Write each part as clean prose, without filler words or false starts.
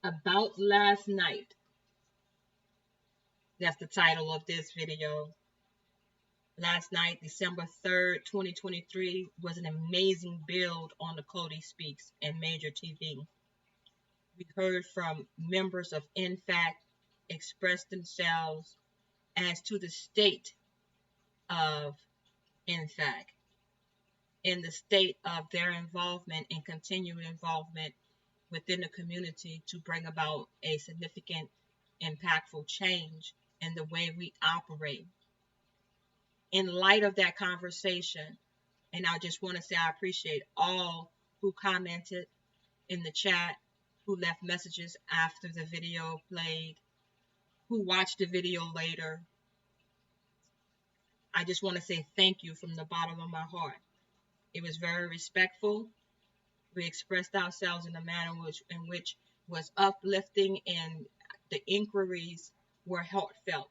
About last night. That's the title of this video. Last night, December 3rd, 2023, was an amazing build on the Achoti Speaks and Major TV. We heard from members of NFAC express themselves as to the state of NFAC and the state of their involvement and continued involvement within the community to bring about a significant, impactful change in the way we operate. In light of that conversation, and I just want to say I appreciate all who commented in the chat, who left messages after the video played, who watched the video later. I just want to say thank you from the bottom of my heart. It was very respectful. We expressed ourselves in a manner in which was uplifting, and the inquiries were heartfelt.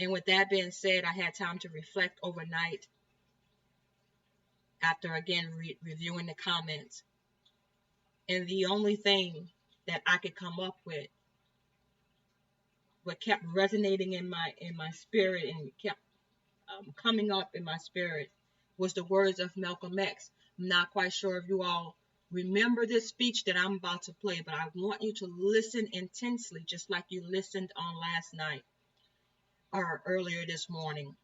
And with that being said, I had time to reflect overnight after again reviewing the comments. And the only thing that I could come up with, what kept resonating in my spirit and kept coming up in my spirit, was the words of Malcolm X. I'm not quite sure if you all remember this speech that I'm about to play, but I want you to listen intensely, just like you listened on last night or earlier this morning.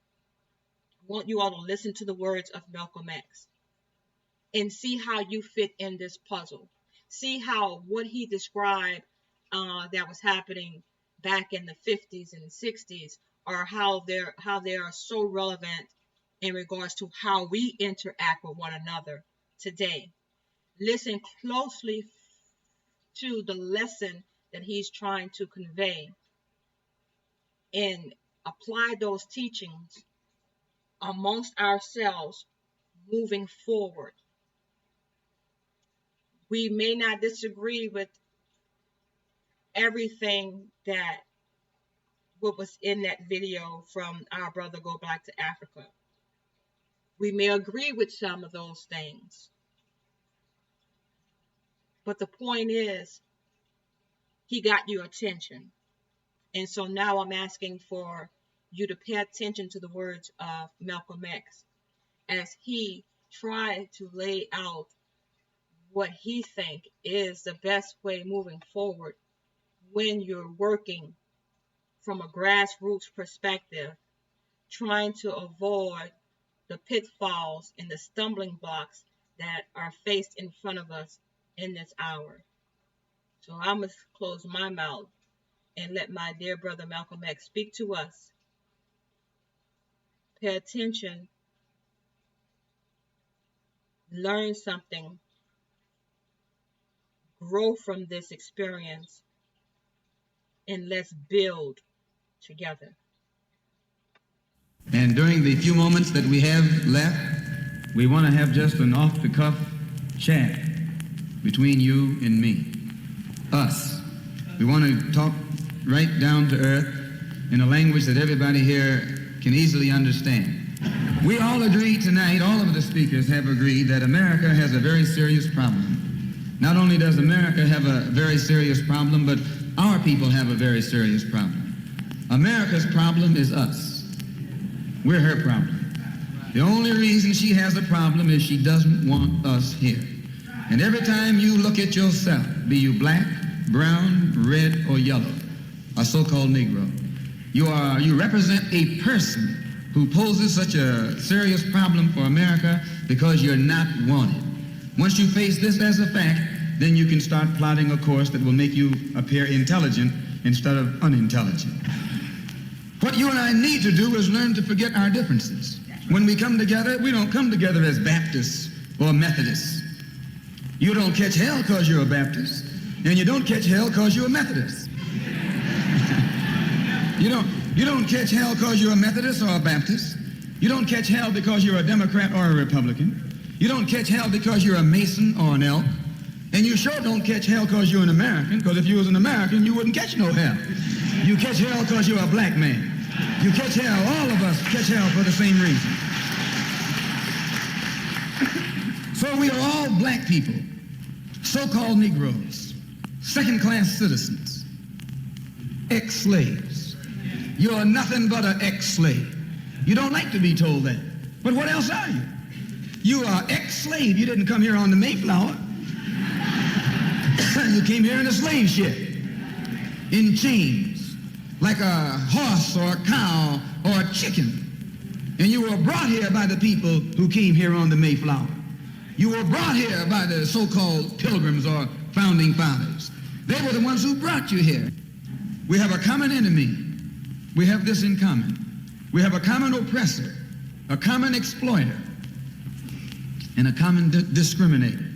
I want you all to listen to the words of Malcolm X and see how you fit in this puzzle. See how what he described that was happening back in the 50s and 60s, or how they are so relevant in regards to how we interact with one another today. Listen closely to the lesson that he's trying to convey and apply those teachings amongst ourselves moving forward. We may not disagree with everything that what was in that video from Our Brother Go Back to Africa. We may agree with some of those things. But the point is, he got your attention. And so now I'm asking for you to pay attention to the words of Malcolm X as he tried to lay out what he thinks is the best way moving forward when you're working from a grassroots perspective, trying to avoid the pitfalls and the stumbling blocks that are faced in front of us in this hour. So I must close my mouth and let my dear brother Malcolm X speak to us. Pay attention, learn something, grow from this experience, and let's build together. And during the few moments that we have left, we want to have just an off-the-cuff chat between you and me, us. We want to talk right down to earth in a language that everybody here can easily understand. We all agree tonight, all of the speakers have agreed that America has a very serious problem. Not only does America have a very serious problem, but our people have a very serious problem. America's problem is us. We're her problem. The only reason she has a problem is she doesn't want us here. And every time you look at yourself, be you black, brown, red, or yellow, a so-called Negro, you represent a person who poses such a serious problem for America because you're not wanted. Once you face this as a fact, then you can start plotting a course that will make you appear intelligent instead of unintelligent. What you and I need to do is learn to forget our differences. When we come together, we don't come together as Baptists or Methodists. You don't catch hell because you're a Baptist, and you don't catch hell because you're a Methodist. You don't catch hell because you're a Methodist or a Baptist. You don't catch hell because you're a Democrat or a Republican. You don't catch hell because you're a Mason or an Elk. And you sure don't catch hell because you're an American, because if you was an American, you wouldn't catch no hell. You catch hell because you're a black man. You catch hell, all of us catch hell for the same reason. So we are all black people, so-called Negroes. second-class citizens, ex-slaves. You are nothing but an ex-slave. You don't like to be told that. But what else are you? You are ex-slave. You didn't come here on the Mayflower. You came here in a slave ship, in chains, like a horse or a cow or a chicken. And you were brought here by the people who came here on the Mayflower. You were brought here by the so-called pilgrims or founding fathers. They were the ones who brought you here. We have a common enemy. We have this in common. We have a common oppressor, a common exploiter, and a common discriminator.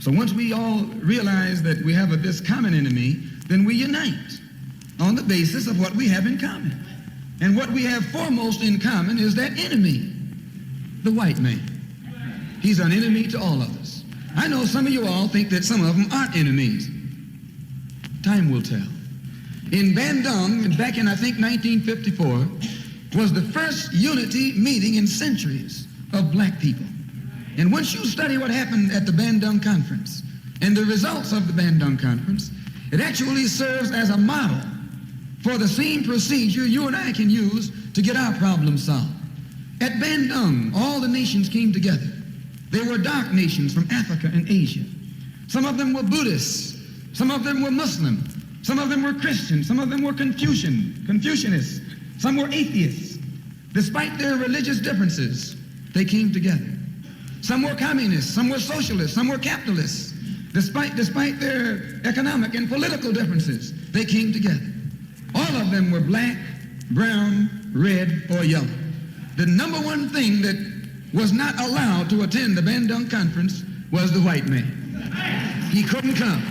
So once we all realize that we have this common enemy, then we unite on the basis of what we have in common. And what we have foremost in common is that enemy, the white man. He's an enemy to all of us. I know some of you all think that some of them aren't enemies. Time will tell. In Bandung, back in I think 1954, was the first unity meeting in centuries of black people. And once you study what happened at the Bandung Conference and the results of the Bandung Conference, it actually serves as a model for the same procedure you and I can use to get our problems solved. At Bandung, all the nations came together. They were dark nations from Africa and Asia. Some of them were Buddhists. Some of them were Muslim. Some of them were Christian. Some of them were Confucianists. Some were atheists. Despite their religious differences, they came together. Some were communists. Some were socialists. Some were capitalists. Despite their economic and political differences, they came together. All of them were black, brown, red, or yellow. The number one thing that was not allowed to attend the Bandung Conference was the white man. He couldn't come.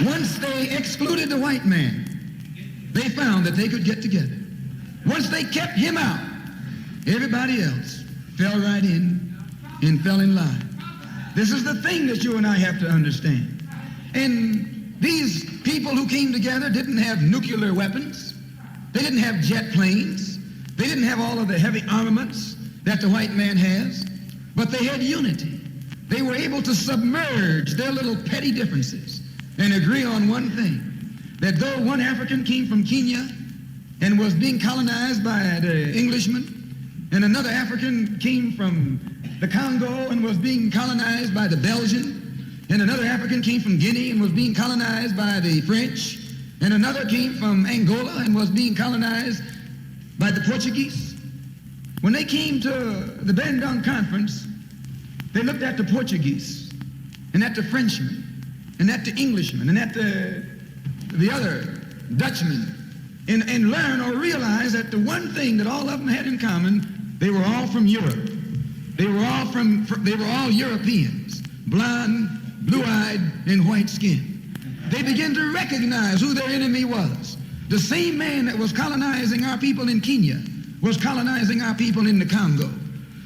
Once they excluded the white man, they found that they could get together. Once they kept him out, everybody else fell right in and fell in line. This is the thing that you and I have to understand. And these people who came together didn't have nuclear weapons. They didn't have jet planes. They didn't have all of the heavy armaments that the white man has, but they had unity. They were able to submerge their little petty differences and agree on one thing, that though one African came from Kenya and was being colonized by the Englishmen, and another African came from the Congo and was being colonized by the Belgian, and another African came from Guinea and was being colonized by the French, and another came from Angola and was being colonized by the Portuguese. When they came to the Bandung Conference, they looked at the Portuguese and at the Frenchmen and at the Englishmen and at the other Dutchmen and learned or realized that the one thing that all of them had in common, they were all from Europe. They were all Europeans, blonde, blue-eyed, and white-skinned. They began to recognize who their enemy was. The same man that was colonizing our people in Kenya was colonizing our people in the Congo.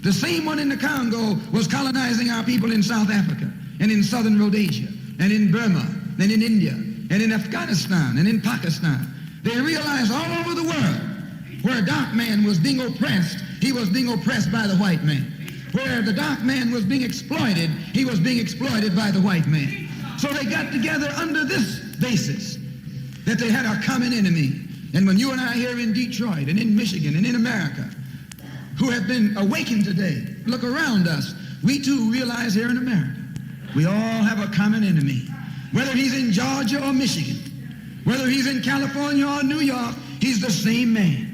The same one in the Congo was colonizing our people in South Africa and in southern Rhodesia and in Burma and in India and in Afghanistan and in Pakistan. They realized all over the world where a dark man was being oppressed, he was being oppressed by the white man. Where the dark man was being exploited, he was being exploited by the white man. So they got together under this basis, that they had a common enemy. And when you and I here in Detroit and in Michigan and in America, who have been awakened today, look around us, we too realize here in America, we all have a common enemy. Whether he's in Georgia or Michigan, whether he's in California or New York, he's the same man.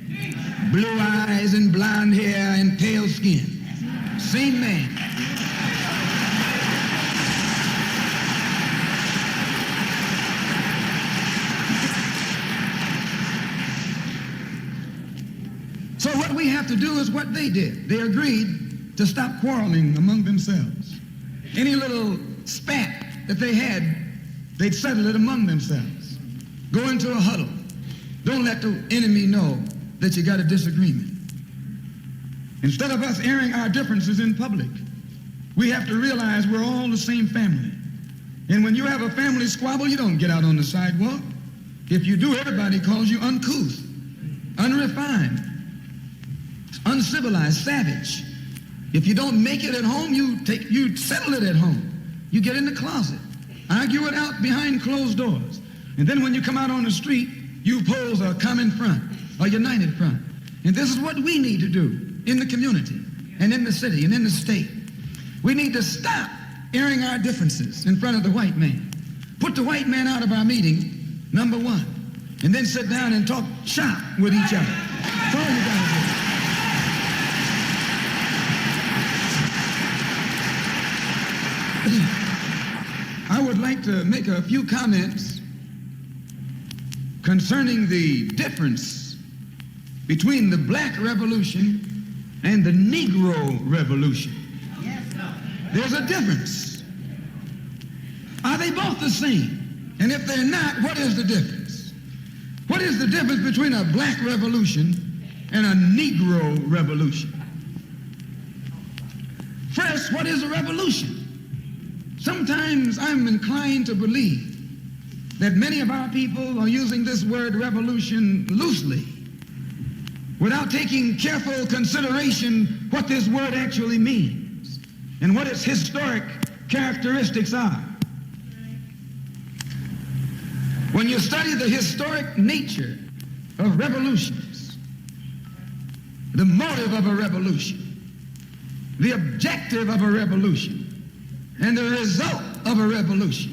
Blue eyes and blonde hair and pale skin. Same man. So what we have to do is what they did. They agreed to stop quarreling among themselves. Any little spat that they had, they'd settle it among themselves. Go into a huddle. Don't let the enemy know that you got a disagreement. Instead of us airing our differences in public, we have to realize we're all the same family. And when you have a family squabble, you don't get out on the sidewalk. If you do, everybody calls you uncouth, unrefined, uncivilized, savage. If you don't make it at home, you settle it at home. You get in the closet. Argue it out behind closed doors. And then when you come out on the street, you pose a common front, a united front. And this is what we need to do in the community and in the city and in the state. We need to stop airing our differences in front of the white man. Put the white man out of our meeting, number one, and then sit down and talk shop with each other. That's all you got to do. I would like to make a few comments concerning the difference between the Black Revolution and the Negro Revolution. There's a difference. Are they both the same? And if they're not, what is the difference? What is the difference between a Black Revolution and a Negro Revolution? First, what is a revolution? Sometimes I'm inclined to believe that many of our people are using this word revolution loosely, without taking careful consideration what this word actually means and what its historic characteristics are. When you study the historic nature of revolutions, the motive of a revolution, the objective of a revolution, and the result of a revolution,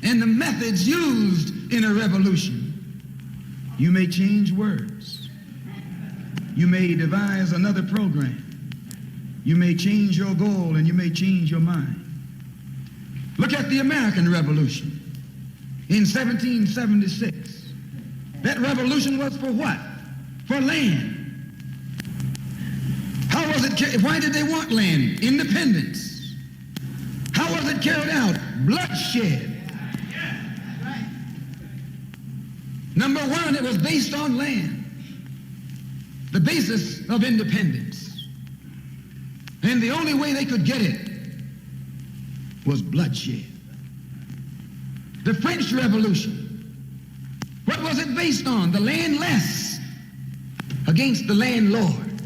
and the methods used in a revolution, you may change words. You may devise another program. You may change your goal and you may change your mind. Look at the American Revolution in 1776. That revolution was for what? For land. How was it? Why did they want land? Independence. How was it carried out? Bloodshed. Number one, it was based on land, the basis of independence. And the only way they could get it was bloodshed. The French Revolution, what was it based on? The landless against the landlord.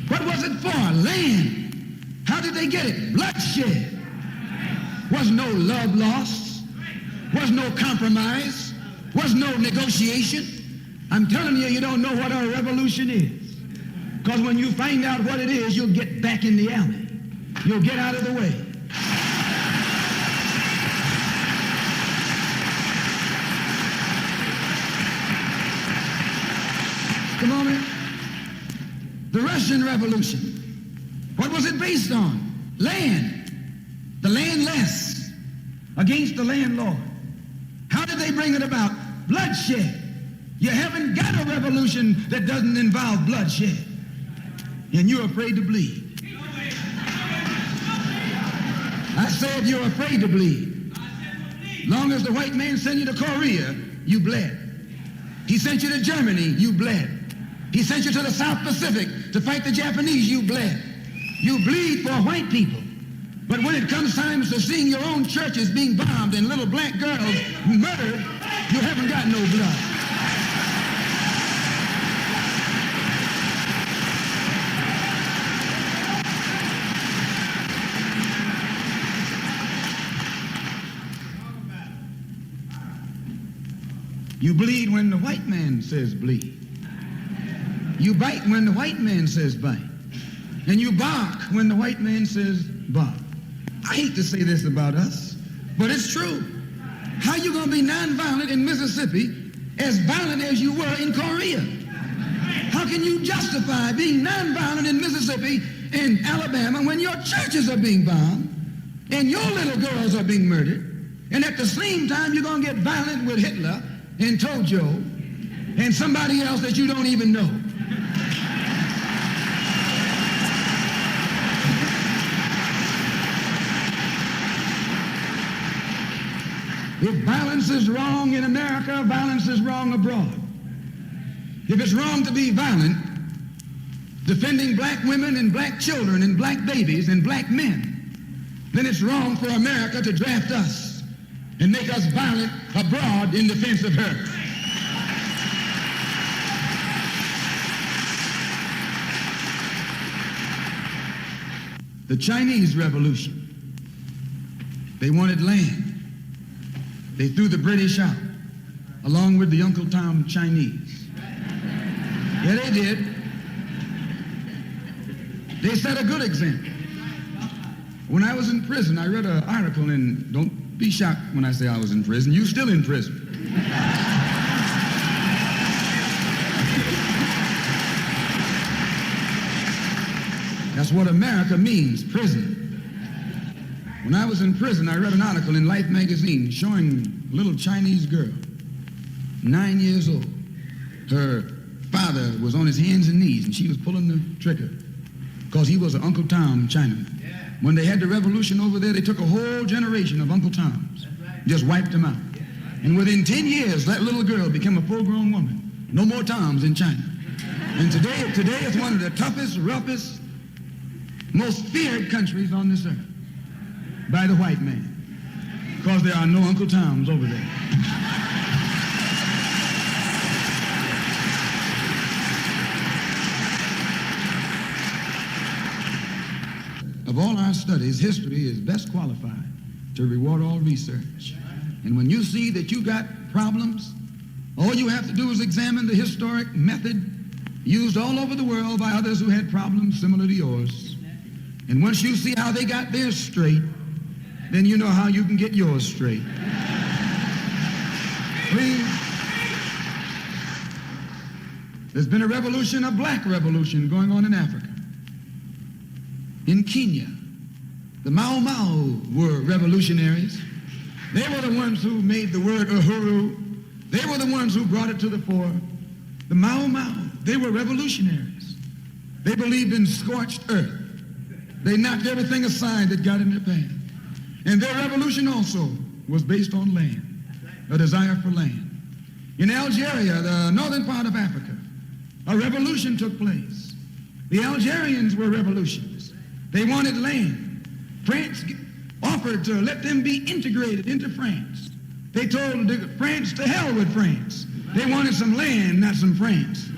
What was it for? Land. How did they get it? Bloodshed. Was no love lost. Was no compromise. Was no negotiation. I'm telling you, you don't know what a revolution is. Because when you find out what it is, you'll get back in the alley. You'll get out of the way. Come on in. The Russian Revolution. What was it based on? Land. The landless against the landlord. How did they bring it about? Bloodshed. You haven't got a revolution that doesn't involve bloodshed. And you're afraid to bleed. I said you're afraid to bleed. Long as the white man sent you to Korea, you bled. He sent you to Germany, you bled. He sent you to the South Pacific to fight the Japanese, you bled. You bleed for white people. But when it comes time to seeing your own churches being bombed and little black girls murdered, you haven't got no blood. You bleed when the white man says bleed. You bite when the white man says bite. And you bark when the white man says bark. I hate to say this about us, but it's true. How you going to be nonviolent in Mississippi as violent as you were in Korea? How can you justify being nonviolent in Mississippi and Alabama when your churches are being bombed and your little girls are being murdered, and at the same time you're going to get violent with Hitler and Tojo and somebody else that you don't even know? If violence is wrong in America, violence is wrong abroad. If it's wrong to be violent, defending black women and black children and black babies and black men, then it's wrong for America to draft us and make us violent abroad in defense of her. The Chinese Revolution. They wanted land. They threw the British out, along with the Uncle Tom Chinese. Yeah, they did. They set a good example. When I was in prison, I read an article, and don't be shocked when I say I was in prison. You're still in prison. That's what America means, prison. When I was in prison, I read an article in Life magazine showing a little Chinese girl, 9 years old. Her father was on his hands and knees, and she was pulling the trigger because he was an Uncle Tom Chinaman. When they had the revolution over there, they took a whole generation of Uncle Toms, just wiped them out. And within 10 years, that little girl became a full-grown woman. No more Toms in China. And today it's one of the toughest, roughest, most feared countries on this earth by the white man, because there are no Uncle Toms over there. Of all our studies, history is best qualified to reward all research. And when you see that you got problems, all you have to do is examine the historic method used all over the world by others who had problems similar to yours. And once you see how they got theirs straight, then you know how you can get yours straight. Please. There's been a revolution, a black revolution going on in Africa. In Kenya, the Mau Mau were revolutionaries. They were the ones who made the word uhuru. They were the ones who brought it to the fore. The Mau Mau, they were revolutionaries. They believed in scorched earth. They knocked everything aside that got in their path. And their revolution also was based on land, a desire for land. In Algeria, the northern part of Africa, a revolution took place. The Algerians were revolutionists. They wanted land. France offered to let them be integrated into France. They told France to hell with France. They wanted some land, not some France.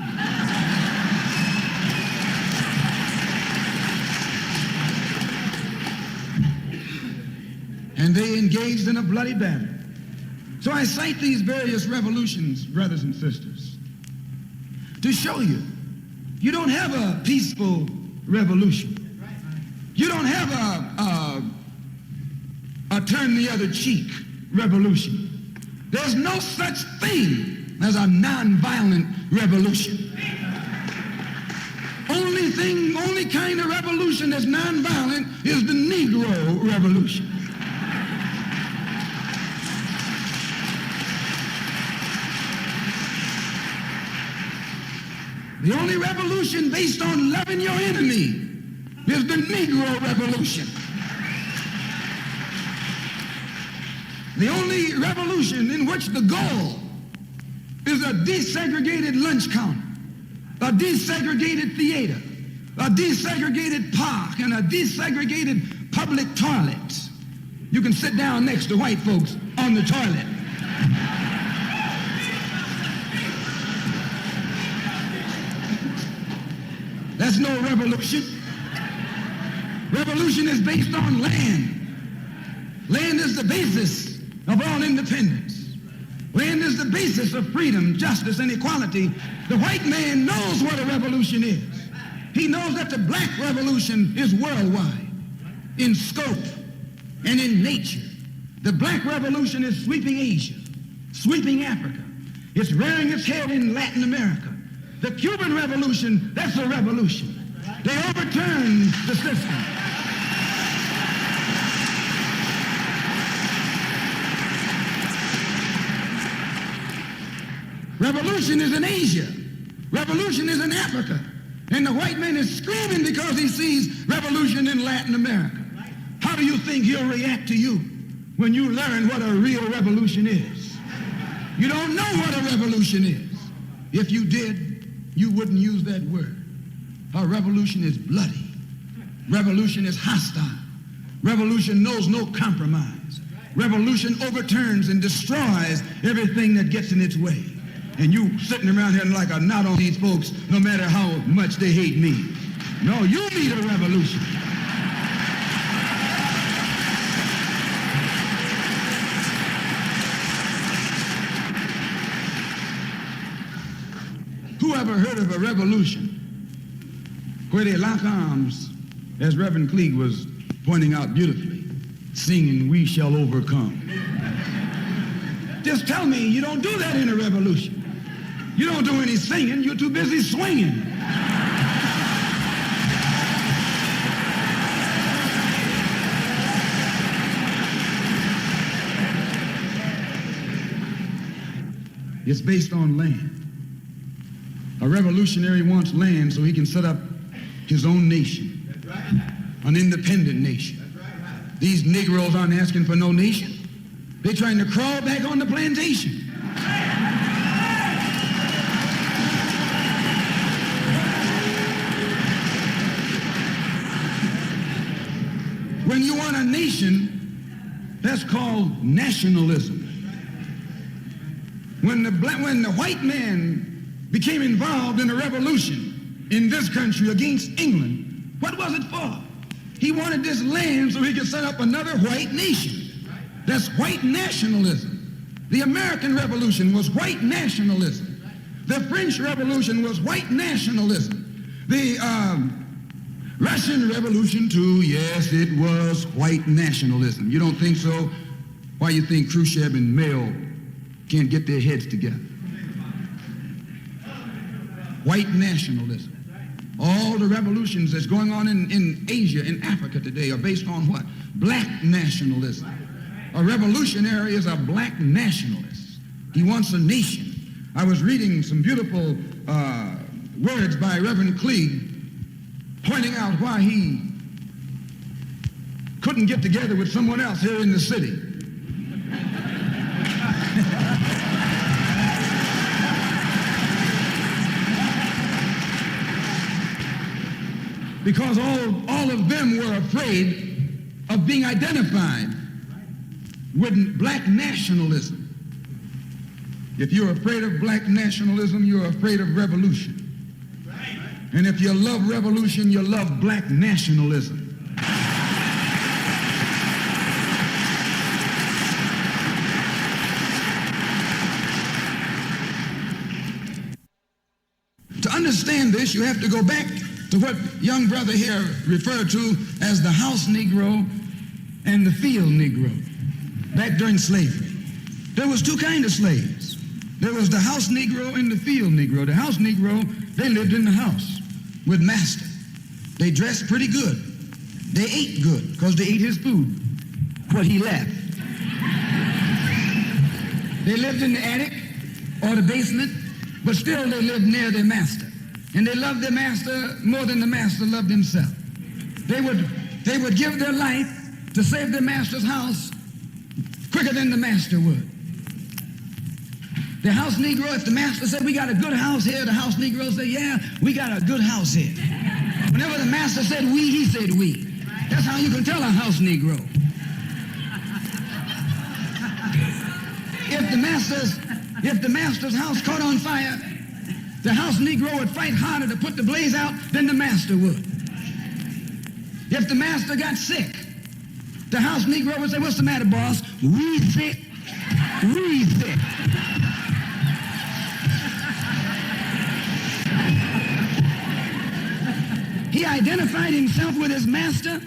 And they engaged in a bloody battle. So I cite these various revolutions, brothers and sisters, to show you, you don't have a peaceful revolution. You don't have a turn the other cheek revolution. There's no such thing as a nonviolent revolution. Only kind of revolution that's nonviolent is the Negro revolution. The only revolution based on loving your enemy is the Negro revolution. The only revolution in which the goal is a desegregated lunch counter, a desegregated theater, a desegregated park, and a desegregated public toilet. You can sit down next to white folks on the toilet. That's no revolution. Revolution is based on land. Land is the basis of all independence. Land is the basis of freedom, justice, and equality. The white man knows what a revolution is. He knows that the black revolution is worldwide in scope and in nature. The black revolution is sweeping Asia, sweeping Africa. It's rearing its head in Latin America. The Cuban Revolution, that's a revolution. They overturned the system. Revolution is in Asia. Revolution is in Africa. And the white man is screaming because he sees revolution in Latin America. How do you think he'll react to you when you learn what a real revolution is? You don't know what a revolution is. If you did, you wouldn't use that word. A revolution is bloody. Revolution is hostile. Revolution knows no compromise. Revolution overturns and destroys everything that gets in its way. And you sitting around here like a knot on these folks, no matter how much they hate me. No, you need a revolution. Who ever heard of a revolution where they lock arms, as Reverend Cleage was pointing out beautifully, singing, "We shall overcome"? Just tell me you don't do that in a revolution. You don't do any singing, you're too busy swinging. It's based on land. A revolutionary wants land so he can set up his own nation, an independent nation. These Negroes aren't asking for no nation. They're trying to crawl back on the plantation. When you want a nation, that's called nationalism. When the white man became involved in a revolution in this country against England, what was it for? He wanted this land so he could set up another white nation. That's white nationalism. The American Revolution was white nationalism. The French Revolution was white nationalism. The Russian Revolution, too, yes, it was white nationalism. You don't think so? Why you think Khrushchev and Mao can't get their heads together? White nationalism. All the revolutions that's going on in Asia, in Africa today are based on what? Black nationalism. A revolutionary is a black nationalist. He wants a nation. I was reading some beautiful words by Reverend Cleage pointing out why he couldn't get together with someone else here in the city. Because all of them were afraid of being identified with black nationalism. If you're afraid of black nationalism, you're afraid of revolution. And if you love revolution, you love black nationalism. To understand this, you have to go back to what young brother here referred to as the house Negro and the field Negro. Back during slavery, there was two kinds of slaves. There was the house Negro and the field Negro. The house Negro, they lived in the house with master. They dressed pretty good. They ate good because they ate his food, what he left. They lived in the attic or the basement, but still they lived near their master. And they loved their master more than the master loved himself. They would give their life to save their master's house quicker than the master would. The house Negro, if the master said, "We got a good house here," the house Negro said, "Yeah, we got a good house here." Whenever the master said "we," he said "we." That's how you can tell a house Negro. If the master's house caught on fire, the house Negro would fight harder to put the blaze out than the master would. If the master got sick, the house Negro would say, "What's the matter, boss?" "We sick, we sick." He identified himself with his master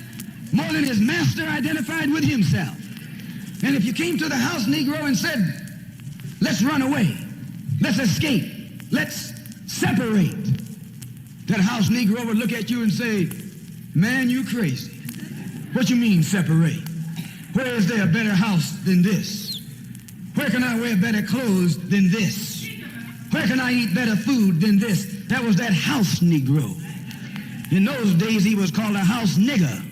more than his master identified with himself. And if you came to the house Negro and said, "Let's run away, let's escape, let's separate," that house Negro would look at you and say, "Man, you crazy. What you mean separate? Where is there a better house than this? Where can I wear better clothes than this? Where can I eat better food than this?" That was that house Negro. In those days, he was called a house nigger.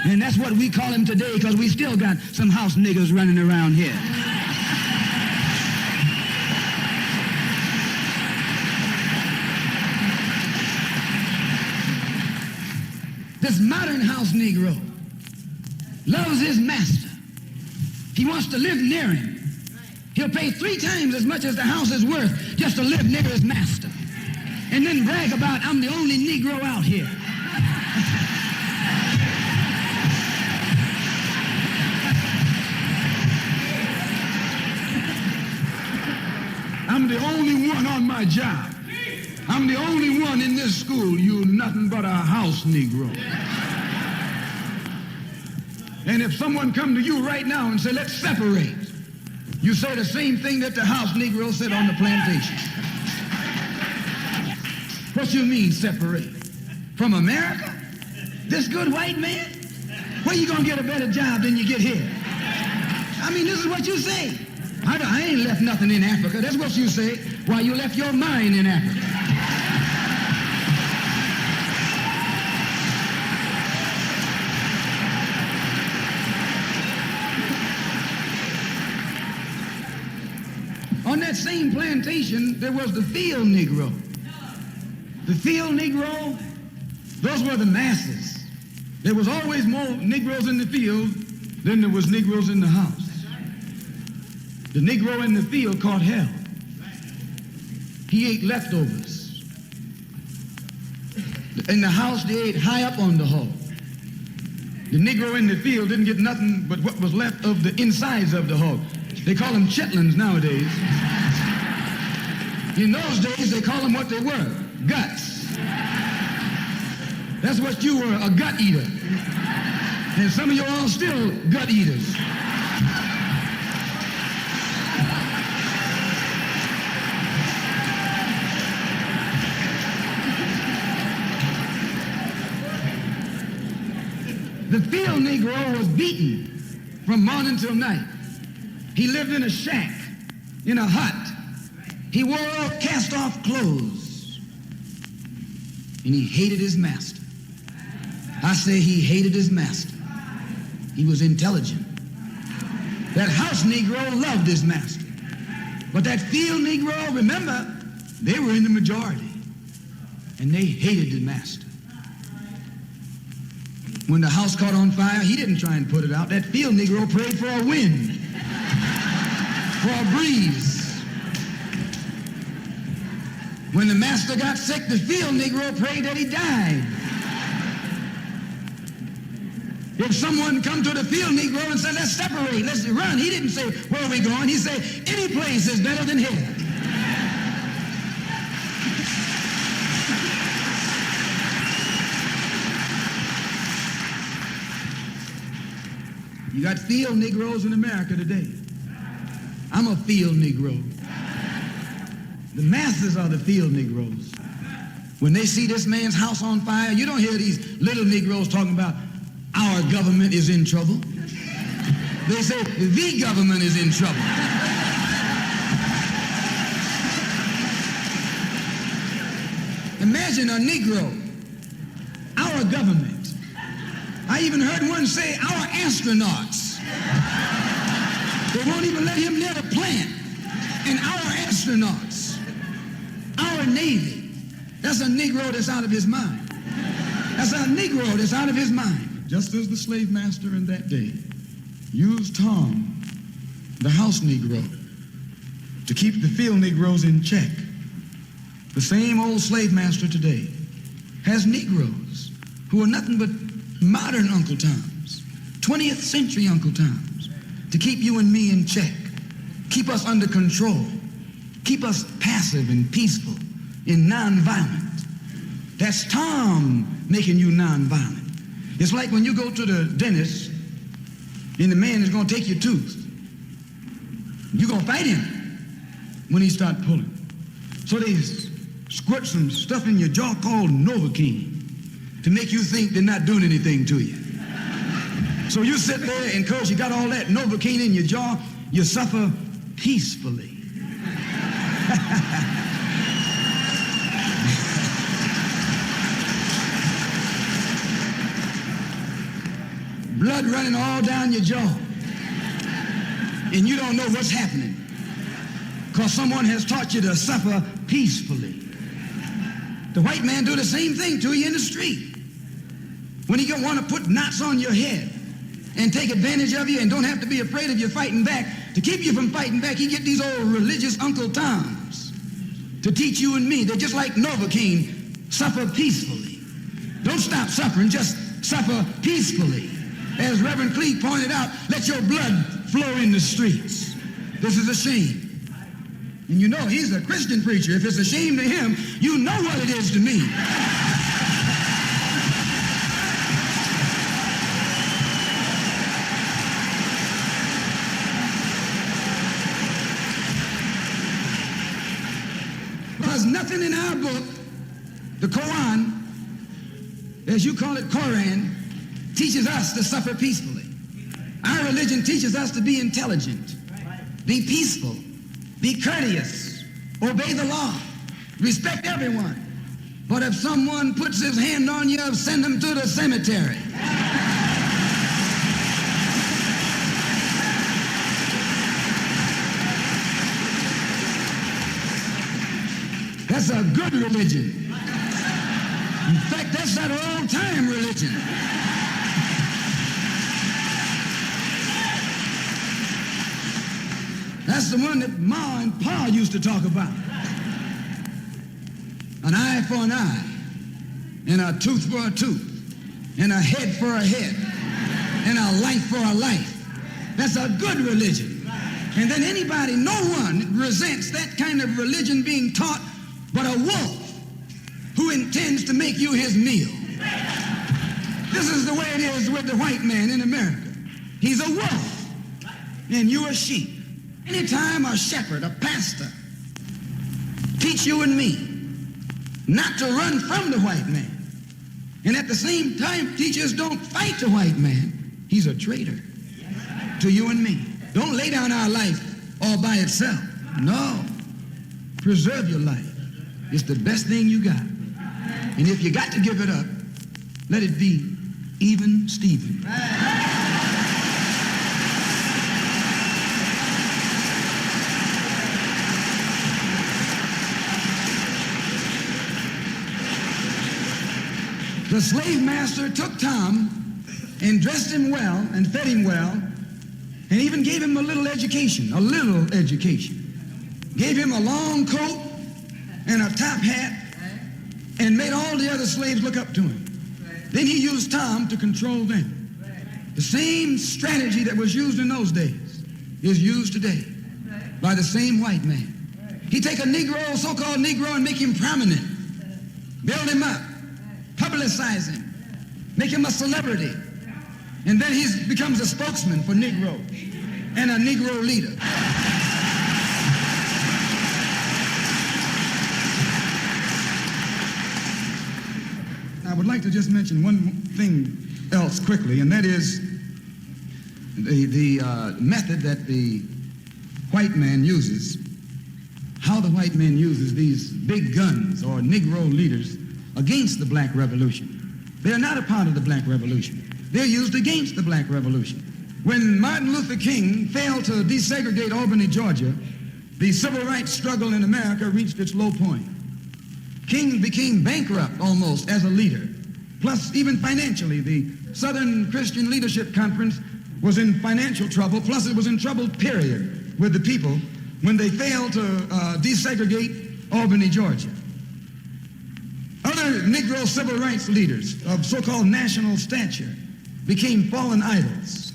And that's what we call him today, because we still got some house niggers running around here. This modern house Negro loves his master. He wants to live near him. He'll pay 3 times as much as the house is worth just to live near his master. And then brag about, "I'm the only Negro out here." "I'm the only one on my job." I'm the only one in this school. You're nothing but a house Negro. And if someone come to you right now and say, let's separate, you say the same thing that the house Negro said on the plantation. What you mean separate? From America? This good white man? Where you gonna get a better job than you get here? I mean, this is what you say. I ain't left nothing in Africa. That's what you say. Why, you left your mind in Africa. On that same plantation, there was the field Negro. The field Negro, those were the masses. There was always more Negroes in the field than there was Negroes in the house. The Negro in the field caught hell. He ate leftovers. In the house, they ate high up on the hog. The Negro in the field didn't get nothing but what was left of the insides of the hog. They call them chitlins nowadays. In those days, they call them what they were, guts. That's what you were, a gut eater. And some of you all still gut eaters. The field Negro was beaten from morning till night. He lived in a shack, in a hut. He wore cast-off clothes. And he hated his master. I say he hated his master. He was intelligent. That house Negro loved his master. But that field Negro, remember, they were in the majority. And they hated the master. When the house caught on fire, he didn't try and put it out. That field Negro prayed for a wind, for a breeze. When the master got sick, the field Negro prayed that he died. If someone come to the field Negro and said, let's separate, let's run, he didn't say, where are we going? He said, any place is better than here. You got field Negroes in America today. I'm a field Negro. The masses are the field Negroes. When they see this man's house on fire, you don't hear these little Negroes talking about our government is in trouble. They say the government is in trouble. Imagine a Negro, our government. I even heard one say, our astronauts. They won't even let him near the plant. And our astronauts, our Navy, that's a Negro that's out of his mind. That's a Negro that's out of his mind. Just as the slave master in that day used Tom, the house Negro, to keep the field Negroes in check, the same old slave master today has Negroes who are nothing but modern Uncle Toms, 20th century Uncle Toms, to keep you and me in check, keep us under control, keep us passive and peaceful and nonviolent. That's Tom making you nonviolent. It's like when you go to the dentist and the man is going to take your tooth. You're going to fight him when he starts pulling. So they squirt some stuff in your jaw called Novocaine to make you think they're not doing anything to you. So you sit there and because you got all that Novocaine in your jaw, you suffer peacefully. Blood running all down your jaw. And you don't know what's happening because someone has taught you to suffer peacefully. The white man do the same thing to you in the street. When he want to put knots on your head and take advantage of you and don't have to be afraid of you fighting back, to keep you from fighting back, he get these old religious Uncle Toms to teach you and me. They're just like Novocaine, suffer peacefully. Don't stop suffering, just suffer peacefully. As Reverend Cleave pointed out, let your blood flow in the streets. This is a shame. And you know he's a Christian preacher. If it's a shame to him, you know what it is to me. Because nothing in our book, the Quran, as you call it, Quran, teaches us to suffer peacefully. Our religion teaches us to be intelligent, be peaceful, be courteous, obey the law, respect everyone. But if someone puts his hand on you, send him to the cemetery. That's a good religion. In fact, that's that old-time religion. That's the one that Ma and Pa used to talk about. An eye for an eye, and a tooth for a tooth, and a head for a head, and a life for a life. That's a good religion. And then anybody, no one resents that kind of religion being taught but a wolf who intends to make you his meal. This is the way it is with the white man in America. He's a wolf, and you're a sheep. Anytime a shepherd, a pastor, teach you and me not to run from the white man, and at the same time teach us don't fight the white man, he's a traitor to you and me. Don't lay down our life all by itself. No. Preserve your life. It's the best thing you got. And if you got to give it up, let it be even Stephen. The slave master took Tom and dressed him well and fed him well and even gave him a little education. Gave him a long coat and a top hat and made all the other slaves look up to him. Then he used Tom to control them. The same strategy that was used in those days is used today by the same white man. He take a Negro, so-called Negro, and make him prominent, build him up, publicize him, make him a celebrity, and then he becomes a spokesman for Negroes and a Negro leader. I would like to just mention one thing else quickly, and that is the method that the white man uses, how the white man uses these big guns or Negro leaders against the black revolution. They're not a part of the black revolution. They're used against the black revolution. When Martin Luther King failed to desegregate Albany, Georgia, the civil rights struggle in America reached its low point. King became bankrupt almost as a leader. Plus, even financially, the Southern Christian Leadership Conference was in financial trouble. Plus, it was in trouble, period, with the people when they failed to desegregate Albany, Georgia. Other Negro civil rights leaders of so-called national stature became fallen idols.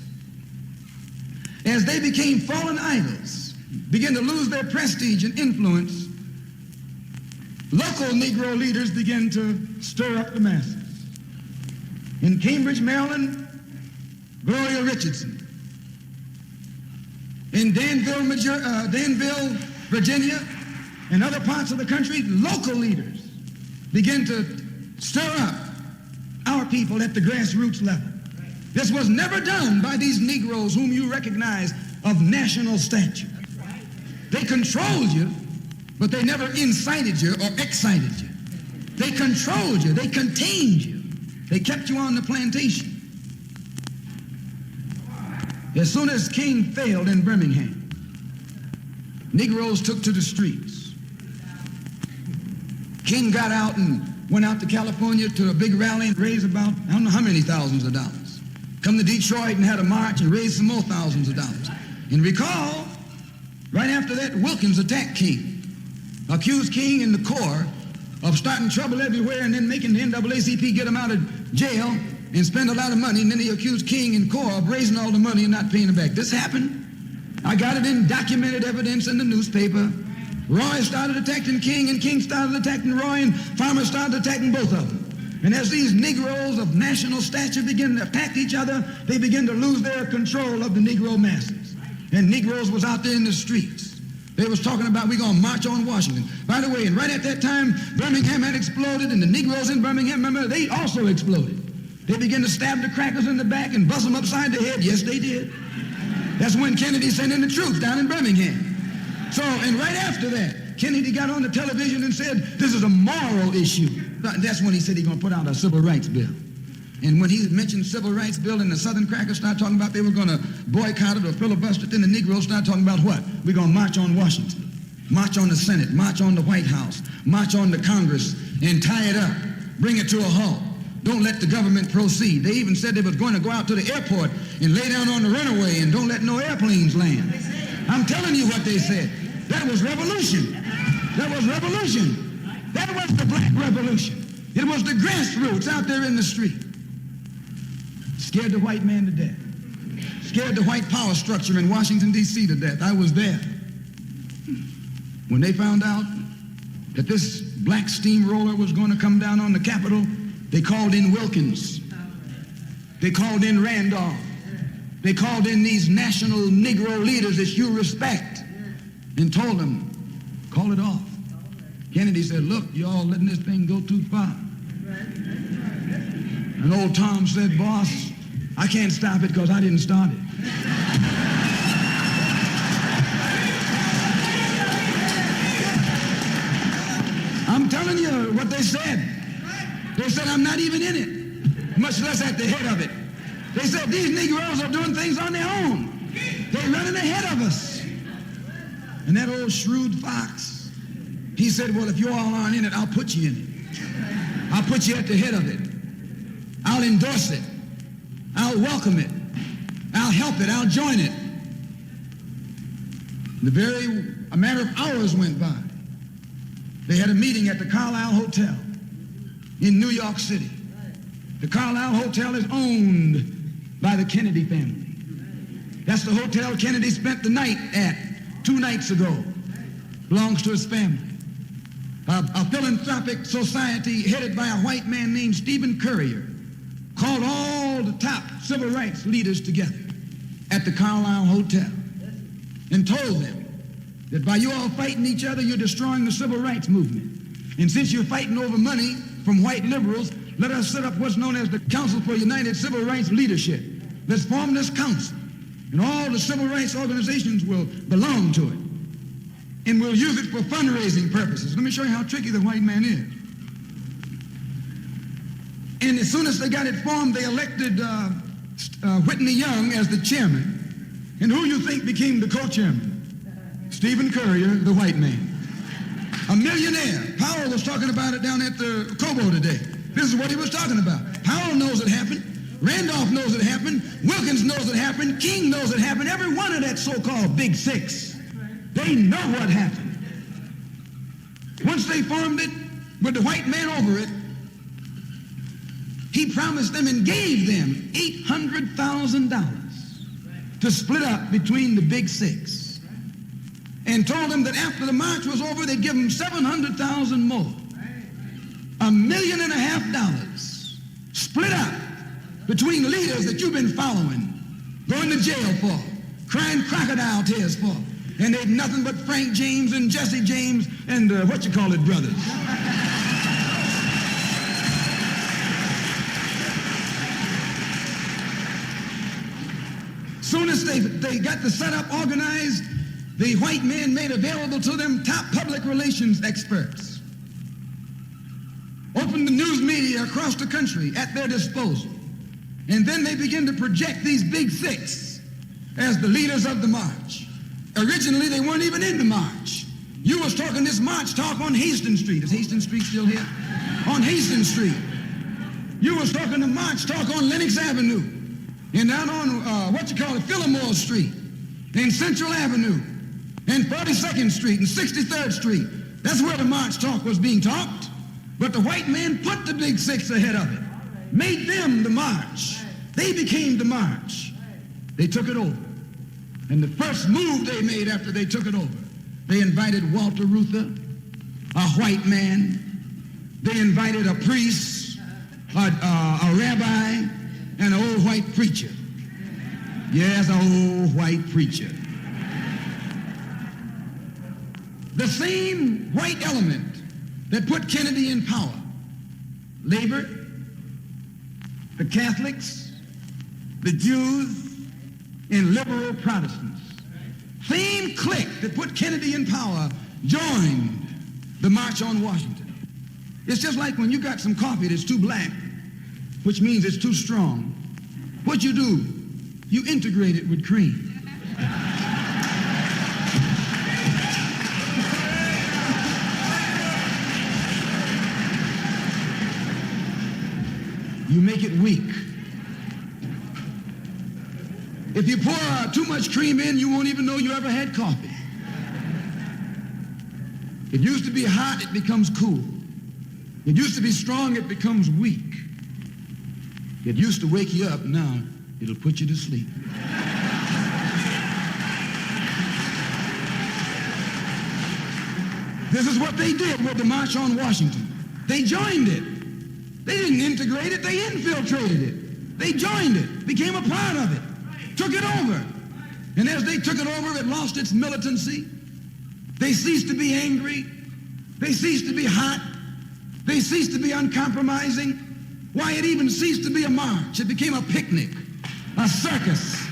As they became fallen idols, began to lose their prestige and influence, local Negro leaders began to stir up the masses. In Cambridge, Maryland, Gloria Richardson. In Danville, Virginia, and other parts of the country, local leaders began to stir up our people at the grassroots level. This was never done by these Negroes whom you recognize of national stature. They controlled you, but they never incited you or excited you. They controlled you. They contained you. They kept you on the plantation. As soon as King failed in Birmingham, Negroes took to the streets. King got out and went out to California to a big rally and raised about, I don't know how many thousands of dollars. Come to Detroit and had a march and raised some more thousands of dollars. And recall, right after that, Wilkins attacked King, accused King and the Corps of starting trouble everywhere and then making the NAACP get him out of jail and spend a lot of money, and then he accused King and Corps of raising all the money and not paying it back. This happened. I got it in documented evidence in the newspaper. Roy started attacking King, and King started attacking Roy, and Farmer started attacking both of them. And as these Negroes of national stature begin to attack each other, they begin to lose their control of the Negro masses. And Negroes was out there in the streets. They was talking about, we're going to march on Washington. By the way, and right at that time, Birmingham had exploded, and the Negroes in Birmingham, remember, they also exploded. They began to stab the crackers in the back and bust them upside the head. Yes, they did. That's when Kennedy sent in the troops down in Birmingham. So, and right after that, Kennedy got on the television and said, this is a moral issue. That's when he said he's going to put out a civil rights bill. And when he mentioned civil rights bill and the Southern crackers started talking about they were going to boycott it or filibuster it, then the Negroes started talking about what? We're going to march on Washington, march on the Senate, march on the White House, march on the Congress, and tie it up, bring it to a halt. Don't let the government proceed. They even said they was going to go out to the airport and lay down on the runway and don't let no airplanes land. I'm telling you what they said. That was revolution. That was revolution. That was the black revolution. It was the grassroots out there in the street. Scared the white man to death. Scared the white power structure in Washington, D.C. to death. I was there. When they found out that this black steamroller was going to come down on the Capitol, they called in Wilkins. They called in Randolph. They called in these national Negro leaders that you respect and told them, call it off. Kennedy said, look, y'all letting this thing go too far. And old Tom said, boss, I can't stop it because I didn't start it. I'm telling you what they said. They said, I'm not even in it, much less at the head of it. They said, these Negroes are doing things on their own. They're running ahead of us. And that old shrewd fox, he said, well, if you all aren't in it, I'll put you in it. I'll put you at the head of it. I'll endorse it. I'll welcome it. I'll help it. I'll join it. A matter of hours went by. They had a meeting at the Carlisle Hotel in New York City. The Carlisle Hotel is owned by the Kennedy family. That's the hotel Kennedy spent the night at 2 nights ago. Belongs to his family. A philanthropic society headed by a white man named Stephen Currier called all the top civil rights leaders together at the Carlisle Hotel and told them that by you all fighting each other, you're destroying the civil rights movement. And since you're fighting over money from white liberals, let us set up what's known as the Council for United Civil Rights Leadership. Let's form this council, and all the civil rights organizations will belong to it, and we'll use it for fundraising purposes. Let me show you how tricky the white man is. And as soon as they got it formed, they elected Whitney Young as the chairman. And who you think became the co-chairman? Stephen Currier, the white man. A millionaire. Powell was talking about it down at the Cobo today. This is what he was talking about. Powell knows it happened. Randolph knows it happened. Wilkins knows it happened. King knows it happened. Every one of that so-called Big Six. They know what happened. Once they formed it, with the white man over it, he promised them and gave them $800,000 to split up between the Big Six, and told them that after the march was over, they'd give them $700,000 more. $1.5 million split up between leaders that you've been following, going to jail for, crying crocodile tears for, and they've nothing but Frank James and Jesse James and brothers. Soon as they got the setup organized, the white men made available to them top public relations experts, opened the news media across the country at their disposal, and then they began to project these Big Six as the leaders of the march. Originally, they weren't even in the march. You was talking this march talk on Hastings Street. Is Hastings Street still here? On Hastings Street. You was talking the march talk on Lenox Avenue, and down on, Fillmore Street, and Central Avenue, and 42nd Street, and 63rd Street. That's where the march talk was being talked. But the white man put the Big Six ahead of it, made them the march. They became the march. They took it over. And the first move they made after they took it over They invited Walter Reuther, a white man. They invited a priest, a rabbi, and an old white preacher. Yes, an old white preacher. The same white element that put Kennedy in power. Labor, the Catholics, the Jews, and liberal Protestants. Same clique that put Kennedy in power joined the March on Washington. It's just like when you got some coffee that's too black, which means it's too strong. What you do, you integrate it with cream. You make it weak. If you pour too much cream in, you won't even know you ever had coffee. It used to be hot, it becomes cool. It used to be strong, it becomes weak. It used to wake you up, now it'll put you to sleep. This is what they did with the March on Washington. They joined it. They didn't integrate it, they infiltrated it. They joined it, became a part of it, took it over. And as they took it over, it lost its militancy. They ceased to be angry. They ceased to be hot. They ceased to be uncompromising. Why, it even ceased to be a march. It became a picnic, a circus.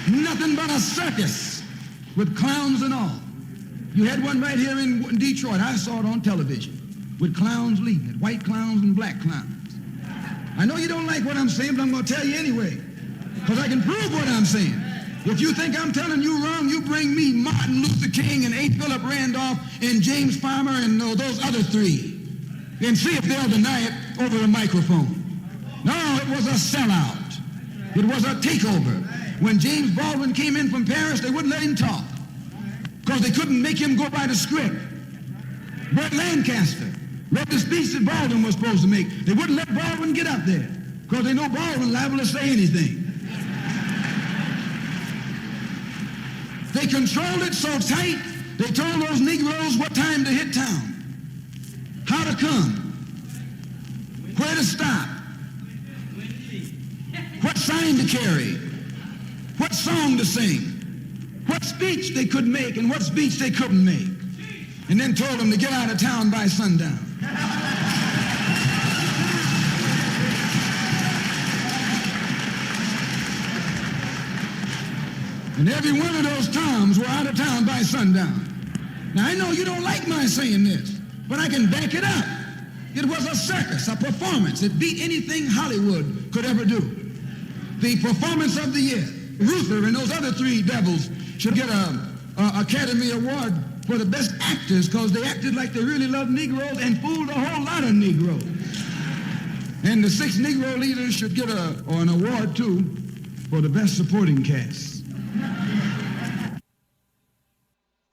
Nothing but a circus with clowns and all. You had one right here in Detroit. I saw it on television with clowns leading it, white clowns and black clowns. I know you don't like what I'm saying, but I'm going to tell you anyway, because I can prove what I'm saying. If you think I'm telling you wrong, you bring me Martin Luther King and A. Philip Randolph and James Farmer and those other three, and see if they'll deny it over a microphone. No, it was a sellout. It was a takeover. When James Baldwin came in from Paris, they wouldn't let him talk because they couldn't make him go by the script. Burt Lancaster read the speech that Baldwin was supposed to make. They wouldn't let Baldwin get up there because they know Baldwin liable to say anything. They controlled it so tight, they told those Negroes what time to hit town, how to come, where to stop, what sign to carry, what song to sing, what speech they could make and what speech they couldn't make, and then told them to get out of town by sundown. And every one of those Toms were out of town by sundown. Now, I know you don't like my saying this, but I can back it up. It was a circus, a performance. It beat anything Hollywood could ever do. The performance of the year. Reuther and those other three devils should get an Academy Award for the best actors because they acted like they really loved Negroes and fooled a whole lot of Negroes. And the 6 Negro leaders should get an award, too, for the best supporting cast.